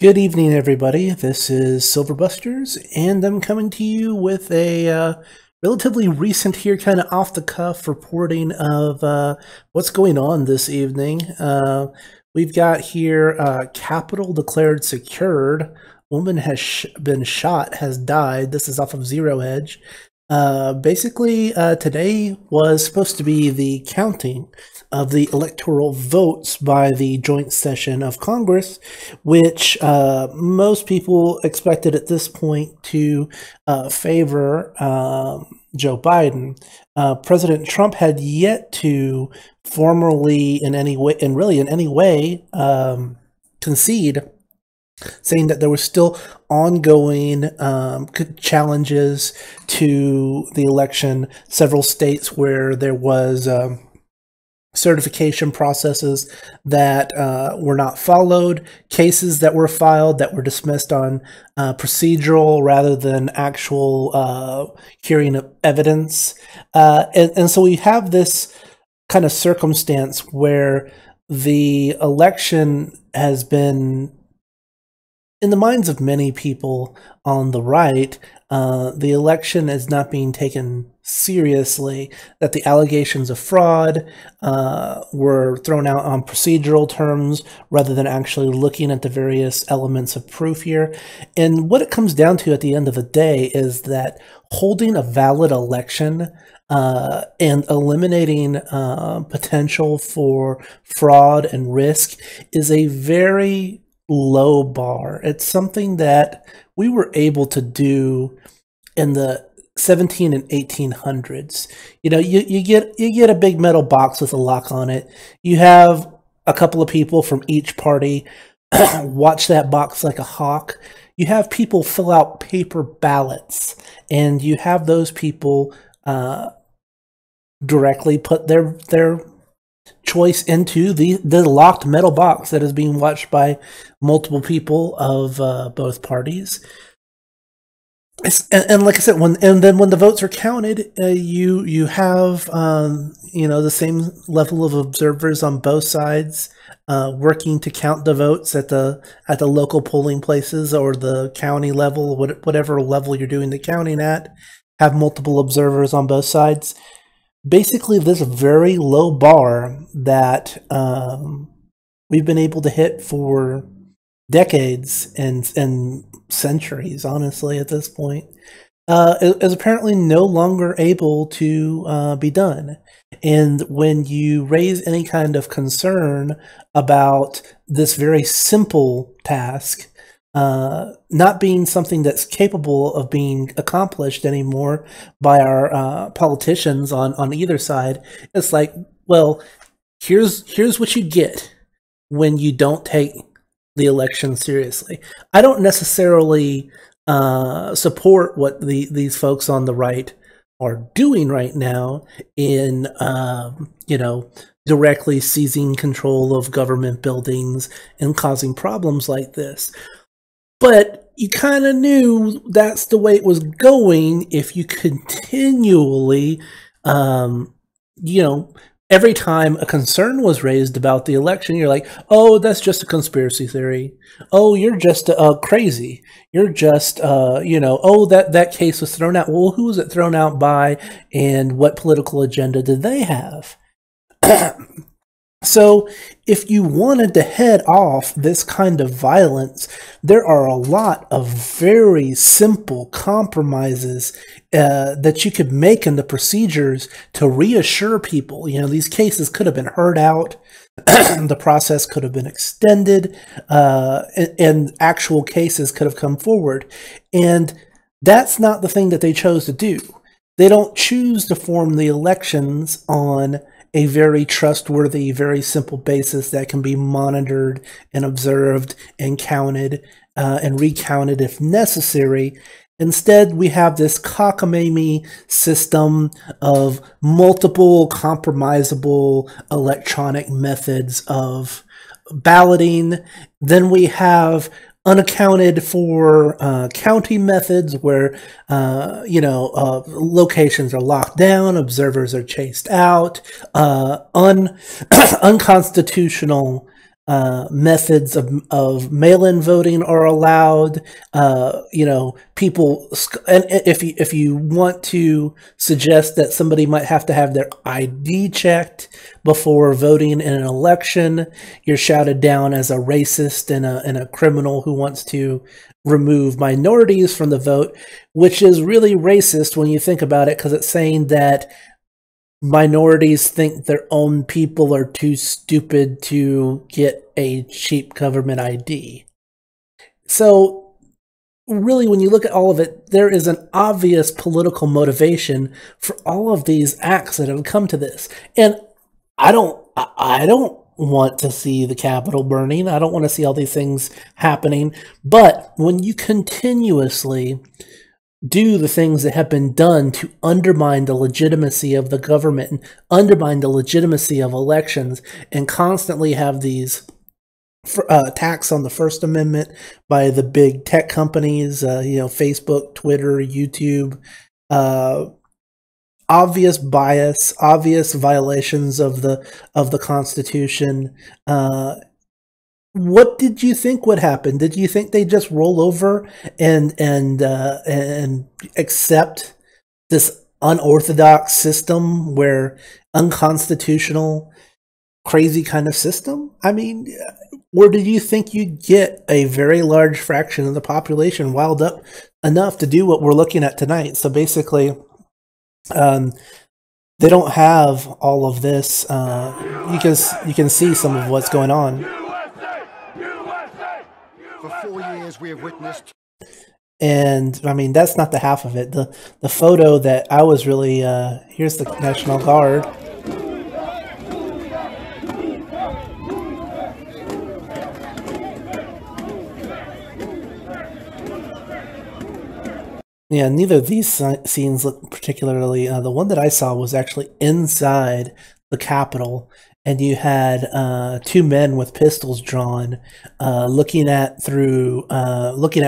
Good evening, everybody. This is Silverbusters, and I'm coming to you with a relatively recent here, kind of off-the-cuff reporting of what's going on this evening. We've got here Capitol declared secured. Woman has been shot, has died. This is off of Zero Hedge. Basically, today was supposed to be the counting of the electoral votes by the joint session of Congress, which most people expected at this point to favor Joe Biden. President Trump had yet to formally, in any way, and really in any way, concede, saying that there was still ongoing challenges to the election. Several states where there was certification processes that were not followed, cases that were filed that were dismissed on procedural rather than actual hearing of evidence. And so we have this kind of circumstance where the election has been, in the minds of many people on the right, the election is not being taken seriously, that the allegations of fraud were thrown out on procedural terms rather than actually looking at the various elements of proof here. And what it comes down to at the end of the day is that holding a valid election and eliminating potential for fraud and risk is a very low bar. It's something that we were able to do in the 17 and 1800s. You know, you get a big metal box with a lock on it. You have a couple of people from each party watch that box like a hawk. You have people fill out paper ballots, and you have those people directly put their choice into the locked metal box that is being watched by multiple people of both parties. And like I said, then when the votes are counted, you have the same level of observers on both sides working to count the votes at the local polling places or the county level, whatever level you're doing the counting at. Have multiple observers on both sides. Basically, this very low bar that we've been able to hit for decades and centuries, honestly, at this point, is apparently no longer able to be done. And when you raise any kind of concern about this very simple task not being something that's capable of being accomplished anymore by our politicians on either side, it's like, well, here's what you get when you don't take the election seriously. I don't necessarily support what these folks on the right are doing right now in directly seizing control of government buildings and causing problems like this. But you kind of knew that's the way it was going if you continually, every time a concern was raised about the election, you're like, oh, that's just a conspiracy theory. Oh, you're just crazy. You're just, that case was thrown out. Well, who was it thrown out by, and what political agenda did they have? So if you wanted to head off this kind of violence, there are a lot of very simple compromises that you could make in the procedures to reassure people. You know, these cases could have been heard out. The process could have been extended, and actual cases could have come forward. And that's not the thing that they chose to do. They don't choose to form the elections on a very trustworthy, very simple basis that can be monitored and observed and counted and recounted if necessary. Instead, we have this cockamamie system of multiple compromisable electronic methods of balloting. Then we have unaccounted for counting methods where locations are locked down, observers are chased out, unconstitutional methods of mail-in voting are allowed. People, and if you want to suggest that somebody might have to have their ID checked before voting in an election, you're shouted down as a racist and a criminal who wants to remove minorities from the vote, which is really racist when you think about it, because it's saying that minorities think their own people are too stupid to get a cheap government ID. So really, when you look at all of it, there is an obvious political motivation for all of these acts that have come to this. And I don't want to see the Capitol burning. I don't want to see all these things happening. But when you continuously do the things that have been done to undermine the legitimacy of the government and undermine the legitimacy of elections, and constantly have these attacks on the First Amendment by the big tech companies, Facebook, Twitter, YouTube, obvious bias, obvious violations of the Constitution. What did you think would happen? Did you think they'd just roll over and accept this unorthodox system, where unconstitutional, crazy kind of system? I mean, or did you think you'd get a very large fraction of the population riled up enough to do what we're looking at tonight? So basically, they don't have all of this. You can see some of what's going on. For 4 years we have witnessed. And I mean, that's not the half of it. The photo that I was really here's the National Guard. Yeah, neither of these scenes look particularly. The one that I saw was actually inside the Capitol, and you had two men with pistols drawn, looking at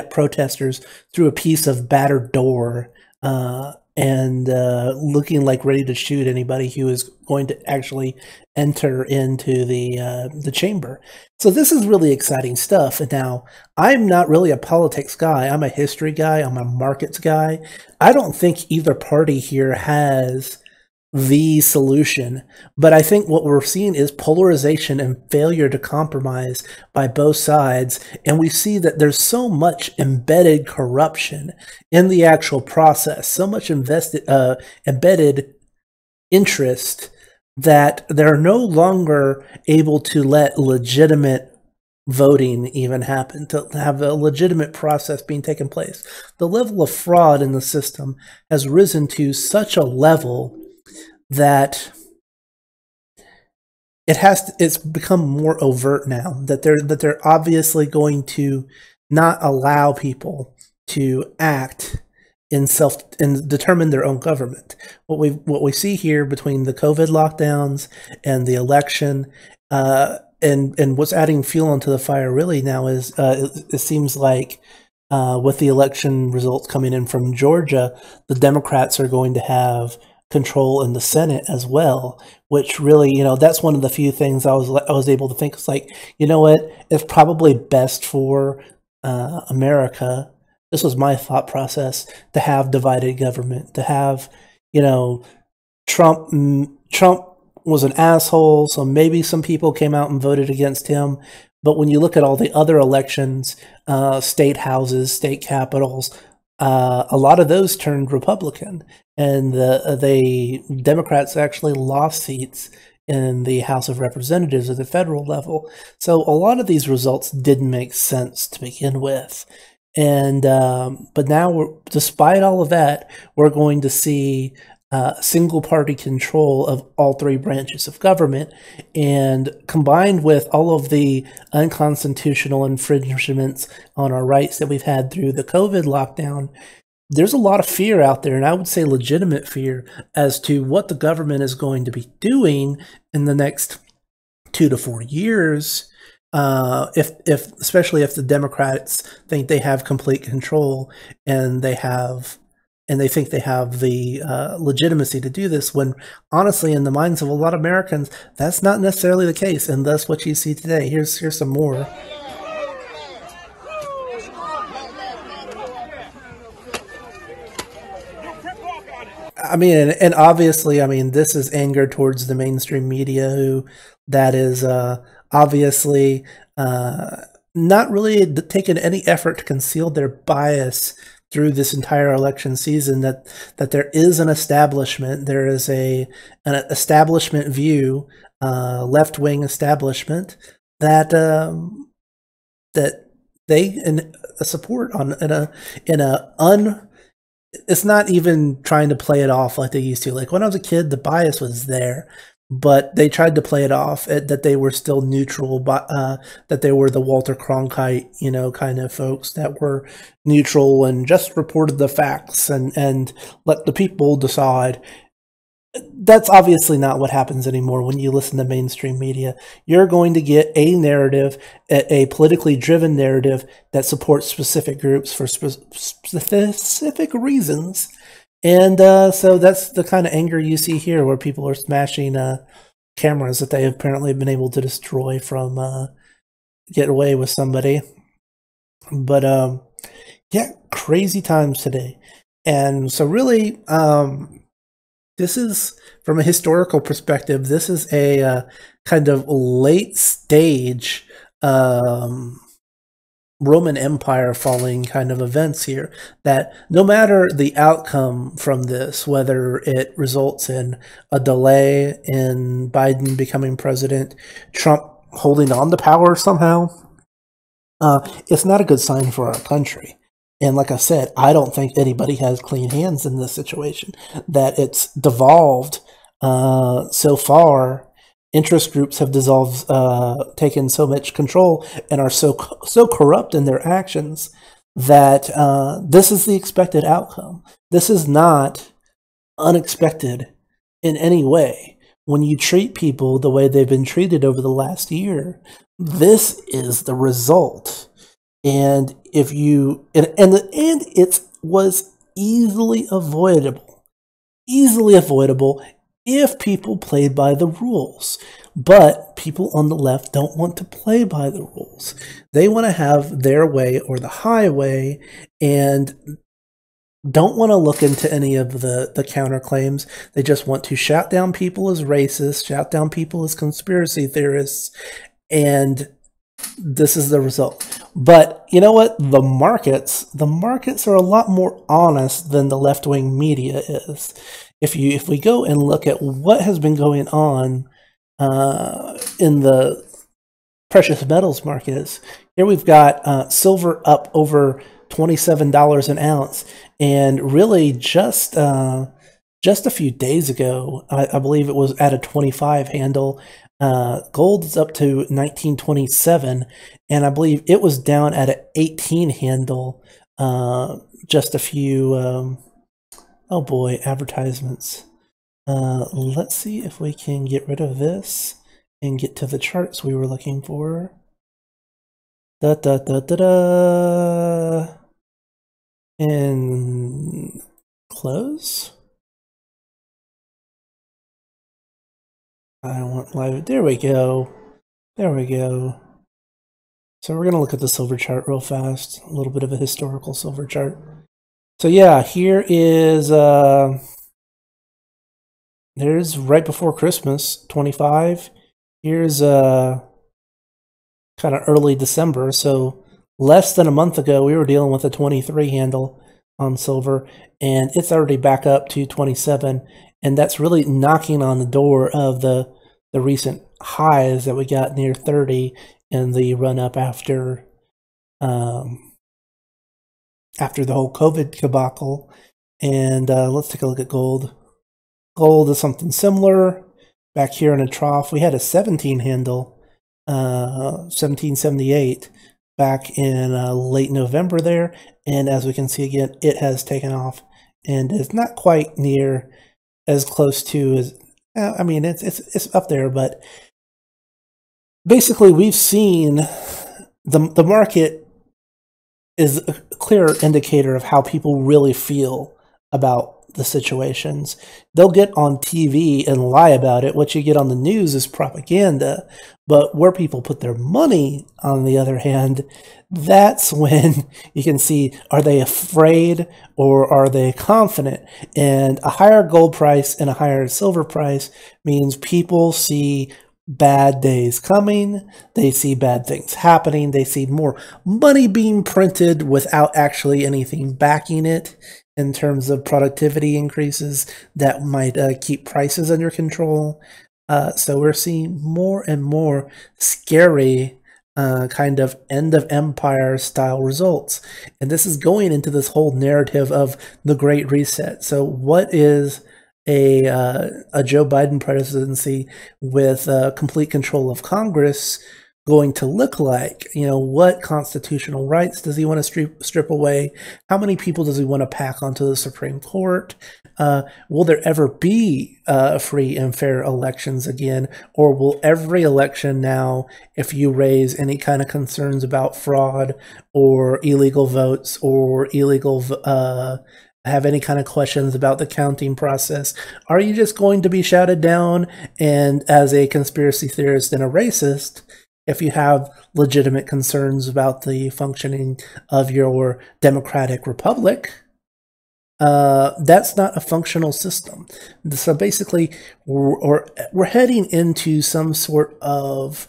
protesters through a piece of battered door, and looking like ready to shoot anybody who is going to actually enter into the chamber. So this is really exciting stuff. And now, I'm not really a politics guy. I'm a history guy. I'm a markets guy. I don't think either party here has the solution, but I think what we're seeing is polarization and failure to compromise by both sides, and we see that there's so much embedded corruption in the actual process, so much embedded interest, that they're no longer able to let legitimate voting even happen, to have a legitimate process being taken place. The level of fraud in the system has risen to such a level that it's become more overt now, that they're obviously going to not allow people to act and determine their own government. What we see here between the COVID lockdowns and the election, and what's adding fuel onto the fire really now is it seems like, with the election results coming in from Georgia, the Democrats are going to have control in the Senate as well, which really, that's one of the few things I was able to think. It's like, you know what, it's probably best for America. This was my thought process, to have divided government, to have, Trump was an asshole, so maybe some people came out and voted against him. But when you look at all the other elections, state houses, state capitals, a lot of those turned Republican, and the Democrats actually lost seats in the House of Representatives at the federal level. So a lot of these results didn't make sense to begin with. And but now, despite all of that, we're going to see single party control of all three branches of government, and combined with all of the unconstitutional infringements on our rights that we've had through the COVID lockdown, there's a lot of fear out there, and I would say legitimate fear, as to what the government is going to be doing in the next 2 to 4 years. Especially if the Democrats think they have complete control and they have and they think they have the legitimacy to do this, when honestly, in the minds of a lot of Americans, that's not necessarily the case, and that's what you see today. Here's some more. I mean, and obviously, I mean, this is anger towards the mainstream media, who that is obviously not really taking any effort to conceal their bias through this entire election season. That there is an establishment, there is an establishment view, left wing establishment that that they support on in a un. It's not even trying to play it off like they used to. Like when I was a kid, the bias was there, but they tried to play it off that they were still neutral, but that they were the Walter Cronkite, kind of folks that were neutral and just reported the facts and let the people decide. That's obviously not what happens anymore when you listen to mainstream media. You're going to get a narrative, a politically driven narrative that supports specific groups for specific reasons. And so that's the kind of anger you see here, where people are smashing cameras that they have apparently been able to destroy from get away with somebody. But yeah, crazy times today. And so really, this is, from a historical perspective, this is a kind of late stage Roman Empire falling kind of events here, that no matter the outcome from this, whether it results in a delay in Biden becoming president, Trump holding on to power somehow, it's not a good sign for our country. And like I said, I don't think anybody has clean hands in this situation. That it's devolved so far. Interest groups have dissolved, taken so much control, and are so corrupt in their actions that this is the expected outcome. This is not unexpected in any way. When you treat people the way they've been treated over the last year, this is the result. And if you and it was easily avoidable if people played by the rules. But people on the left don't want to play by the rules. They want to have their way or the highway, and don't want to look into any of the counterclaims. They just want to shout down people as racist, shout down people as conspiracy theorists, and this is the result. But you know what? The markets are a lot more honest than the left-wing media is. If we go and look at what has been going on in the precious metals markets, here we've got silver up over $27 an ounce, and really just a few days ago, I believe it was at a 25 handle. Gold is up to 1927, and I believe it was down at an 18 handle just a few, oh boy, advertisements. Let's see if we can get rid of this and get to the charts we were looking for. Da da da da da. And close. I want live. There we go. There we go. So we're going to look at the silver chart real fast. A little bit of a historical silver chart. So yeah, here is, there's right before Christmas, 25. Here's kind of early December. So less than a month ago, we were dealing with a 23 handle on silver, and it's already back up to 27. And that's really knocking on the door of the recent highs that we got near 30 in the run up after the whole COVID debacle. And let's take a look at gold. Gold is something similar. Back here in a trough, we had a 17 handle, 1778, back in late November there. And as we can see again, it has taken off, and it's not quite near as close to as, I mean, it's up there, but basically we've seen the market is a clear indicator of how people really feel about the situations. They'll get on TV and lie about it. What you get on the news is propaganda. But where people put their money, on the other hand, that's when you can see, are they afraid or are they confident? And a higher gold price and a higher silver price means people see bad days coming, they see bad things happening, they see more money being printed without actually anything backing it in terms of productivity increases that might keep prices under control. So we're seeing more and more scary kind of end of empire style results. And this is going into this whole narrative of the Great Reset. So what is a Joe Biden presidency with complete control of Congress going to look like? You know, what constitutional rights does he want to strip away? How many people does he want to pack onto the Supreme Court? Will there ever be free and fair elections again? Or will every election now, if you raise any kind of concerns about fraud or illegal votes or illegal have any kind of questions about the counting process, are you just going to be shouted down? And as a conspiracy theorist and a racist, if you have legitimate concerns about the functioning of your democratic republic, that's not a functional system. So basically, we're heading into some sort of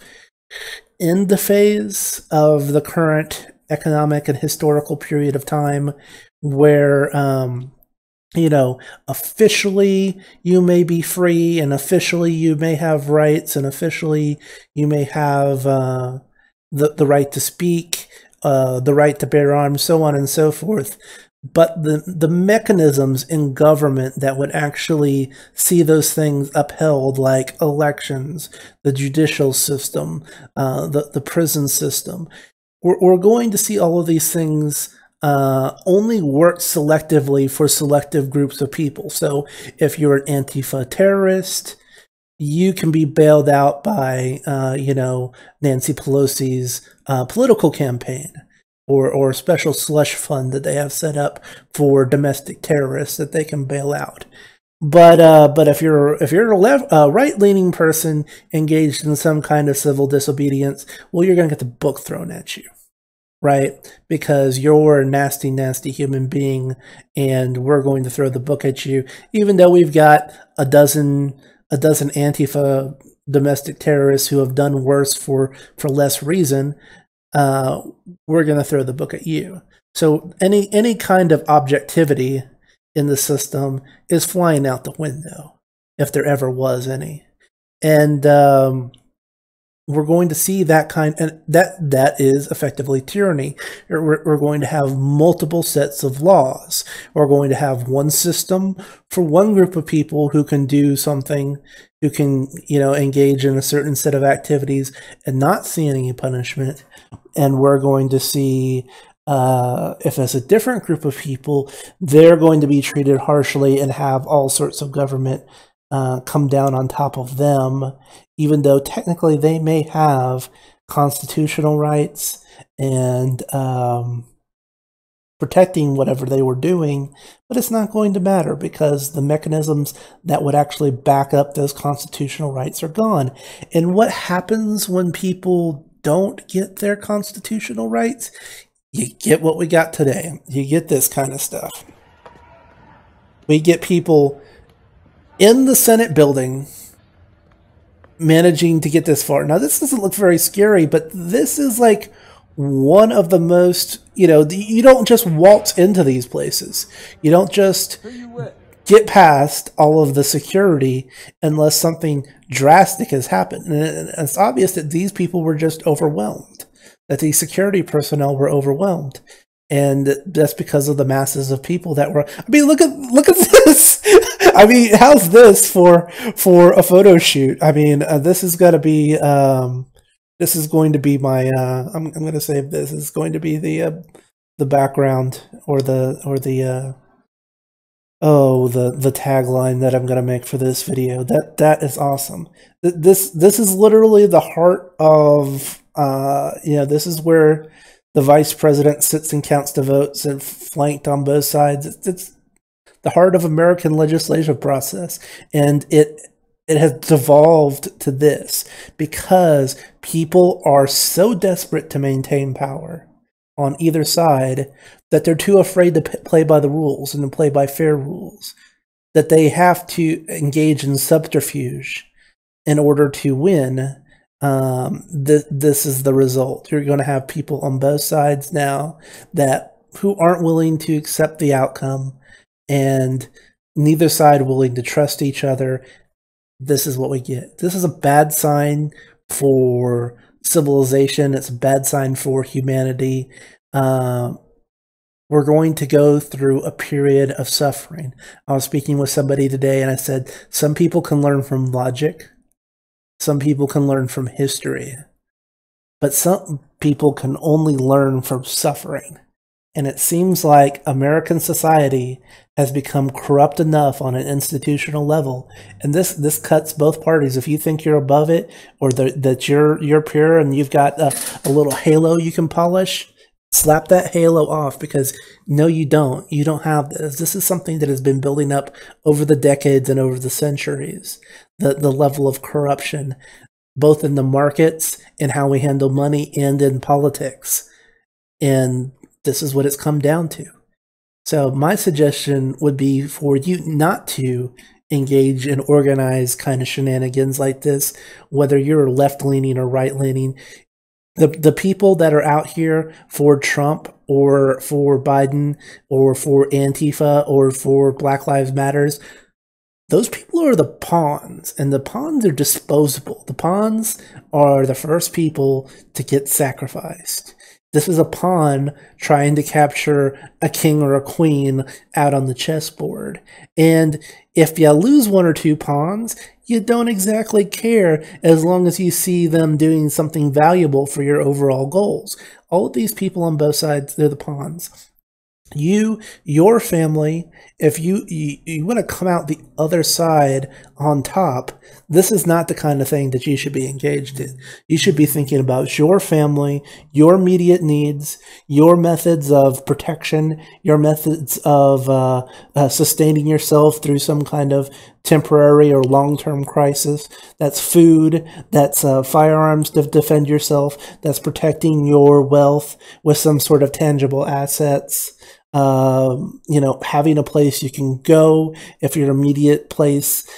end phase of the current economic and historical period of time where, you know, officially you may be free, and officially you may have rights, and officially you may have the right to speak, the right to bear arms, so on and so forth. But the mechanisms in government that would actually see those things upheld, like elections, the judicial system, the prison system, we're going to see all of these things only work selectively for selective groups of people. So if you're an Antifa terrorist, you can be bailed out by, you know, Nancy Pelosi's political campaign, or a special slush fund that they have set up for domestic terrorists that they can bail out. But if you're a right-leaning person engaged in some kind of civil disobedience, well, you're going to get the book thrown at you, right? Because you're a nasty, nasty human being, and we're going to throw the book at you, even though we've got a dozen Antifa domestic terrorists who have done worse for less reason. We're going to throw the book at you. So any kind of objectivity in the system is flying out the window, if there ever was any. And we're going to see that kind, and that is effectively tyranny. We're going to have multiple sets of laws. We're going to have one system for one group of people who can do something, who can, you know, engage in a certain set of activities and not see any punishment. And we're going to see, if it's a different group of people, they're going to be treated harshly and have all sorts of government come down on top of them, even though technically they may have constitutional rights and protecting whatever they were doing, but it's not going to matter because the mechanisms that would actually back up those constitutional rights are gone. And what happens when people don't get their constitutional rights? You get what we got today. You get this kind of stuff. We get people in the Senate building managing to get this far. Now, this doesn't look very scary, but this is like one of the most, you know, you don't just waltz into these places. You don't just get past all of the security unless something drastic has happened. And it's obvious that these people were just overwhelmed, that the security personnel were overwhelmed. And that's because of the masses of people that were, I mean, look at this. I mean, how's this for a photo shoot? I mean, this is going to be, this is going to be my, I'm going to save this. This is going to be the background or the tagline that I'm going to make for this video. That is awesome. This is literally the heart of, you know, this is where the vice president sits and counts the votes and flanked on both sides. the heart of American legislative process. And it has devolved to this because people are so desperate to maintain power on either side that they're too afraid to play by the rules and to play by fair rules, that they have to engage in subterfuge in order to win. This is the result. You're going to have people on both sides now who aren't willing to accept the outcome, and neither side willing to trust each other. This is what we get. This is a bad sign for civilization. It's a bad sign for humanity. We're going to go through a period of suffering. I was speaking with somebody today, and I said, some people can learn from logic. Some people can learn from history. But some people can only learn from suffering. And it seems like American society has become corrupt enough on an institutional level. And this cuts both parties. If you think you're above it, or that you're pure and you've got a little halo you can polish, slap that halo off, because no, you don't. You don't have this. This is something that has been building up over the decades and over the centuries. The level of corruption, both in the markets and how we handle money and in politics. And this is what it's come down to. So my suggestion would be for you not to engage in organized kind of shenanigans like this, whether you're left-leaning or right-leaning. The people that are out here for Trump or for Biden or for Antifa or for Black Lives Matters, those people are the pawns, and the pawns are disposable. The pawns are the first people to get sacrificed. This is a pawn trying to capture a king or a queen out on the chessboard. And if you lose one or two pawns, you don't exactly care as long as you see them doing something valuable for your overall goals. All of these people on both sides, they're the pawns. Your family, if you want to come out the other side on top, this is not the kind of thing that you should be engaged in. You should be thinking about your family, your immediate needs, your methods of protection, your methods of sustaining yourself through some kind of temporary or long-term crisis. That's food, that's firearms to defend yourself, that's protecting your wealth with some sort of tangible assets. Having a place you can go if your immediate place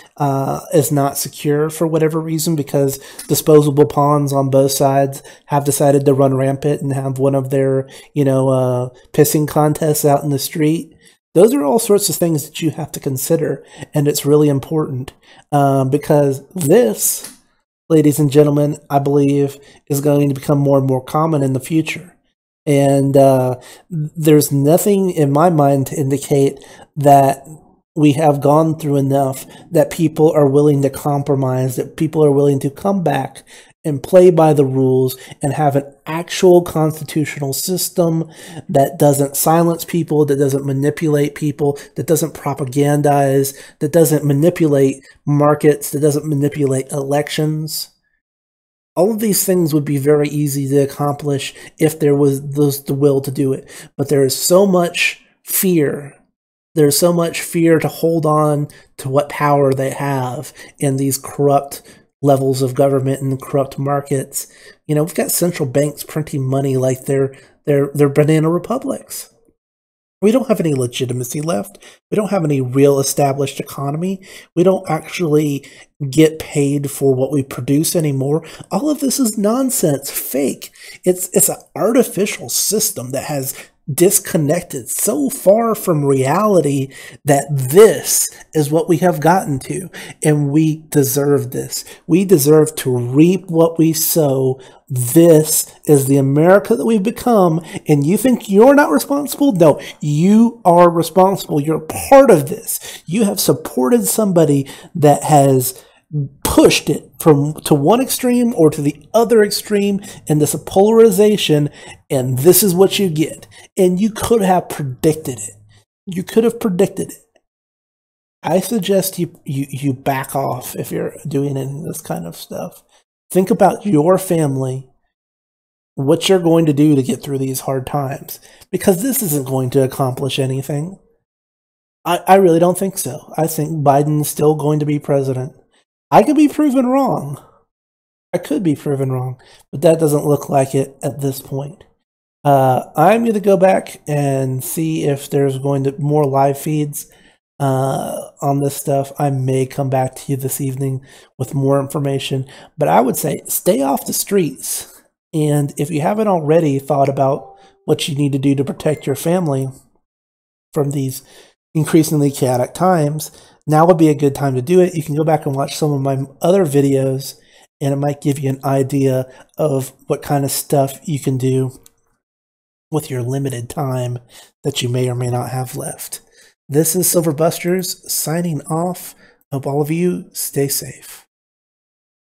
is not secure for whatever reason, because disposable pawns on both sides have decided to run rampant and have one of their, pissing contests out in the street. Those are all sorts of things that you have to consider, and it's really important because this, ladies and gentlemen, I believe is going to become more and more common in the future. And there's nothing in my mind to indicate that we have gone through enough, that people are willing to compromise, that people are willing to come back and play by the rules and have an actual constitutional system that doesn't silence people, that doesn't manipulate people, that doesn't propagandize, that doesn't manipulate markets, that doesn't manipulate elections. All of these things would be very easy to accomplish if there was the will to do it. But there is so much fear. There's so much fear to hold on to what power they have in these corrupt levels of government and corrupt markets. We've got central banks printing money like they're banana republics. We don't have any legitimacy left. We don't have any real established economy. We don't actually get paid for what we produce anymore. All of this is nonsense, fake. It's an artificial system that has disconnected so far from reality that this is what we have gotten to, and we deserve this. We deserve to reap what we sow. This is the America that we've become, and you think you're not responsible? No, you are responsible. You're part of this. You have supported somebody that has pushed it to one extreme or to the other extreme in this polarization, and this is what you get. And you could have predicted it. You could have predicted it. I suggest you back off if you're doing any of this kind of stuff. Think about your family, what you're going to do to get through these hard times, because this isn't going to accomplish anything. I really don't think so. I think Biden's still going to be president. I could be proven wrong. I could be proven wrong, but that doesn't look like it at this point. I'm going to go back and see if there's going to more live feeds on this stuff. I may come back to you this evening with more information, but I would say stay off the streets. And if you haven't already thought about what you need to do to protect your family from these increasingly chaotic times, now would be a good time to do it. You can go back and watch some of my other videos, and it might give you an idea of what kind of stuff you can do with your limited time that you may or may not have left. This is Silver Busters signing off. Hope all of you stay safe.